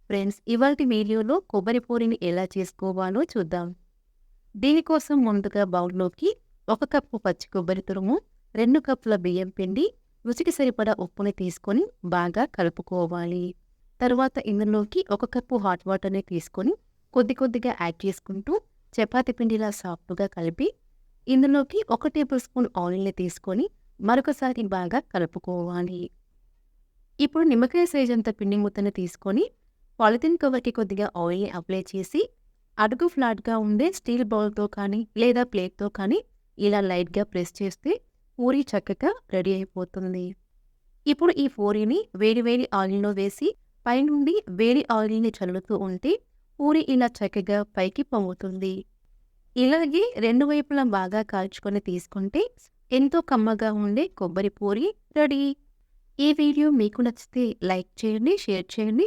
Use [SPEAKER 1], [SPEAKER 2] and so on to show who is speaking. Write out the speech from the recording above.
[SPEAKER 1] Friends, ఇవాల్టి వీడియోలో కొబ్బరి పూరిని ఎలా చేసుకోవాలో చూద్దాం. దీనికోసం ముందుగా బౌల్‌లోకి 1 కప్పు పచ్చి కొబ్బరి తురుము, 2 కప్పుల బియ్యం పిండి, రుచికి సరిపడా ఉప్పుని తీసుకొని బాగా కలుపుకోవాలి. తరువాత ఇందులోకి 1 కప్పు హాట్ వాటర్‌ని తీసుకొని కొద్ది కొద్దిగా యాడ్ చేసుకుంటూ చపాతీ పిండిలా సాఫ్ట్‌గా కలిపి ఇందులోకి 1 టేబుల్ స్పూన్ ఆయిల్‌ని తీసుకొని మరొకసారి బాగా కలుపుకోవాలి. ఇప్పుడు నిమ్మకాయ సైజంత పిండి ముద్దను తీసుకొని పాలిథిన్ కవర్‌కి కొద్దిగా ఆయిల్‌ని అప్లై చేసి అడుగు ఫ్లాట్‌గా ఉండే స్టీల్ బౌల్‌తో కానీ లేదా ప్లేట్‌తో కానీ ఇలా లైట్‌గా ప్రెస్ చేస్తే పూరి చక్కగా రెడీ అయిపోతుంది. ఇప్పుడు ఈ పూరీని వేడి వేడి ఆయిల్‌లో వేసి పైనుండి వేడి ఆయిల్‌ని చల్లుతూ ఉంటే పూరి ఇలా చక్కగా పైకి పొంగుతుంది. ఇలాగే 2 వైపులా బాగా కాల్చుకొని తీసుకుంటే ఎంతో కమ్మగా ఉండే కొబ్బరి పూరి రెడీ. ఈ వీడియో మీకు నచ్చితే లైక్ చేయండి, షేర్ చేయండి,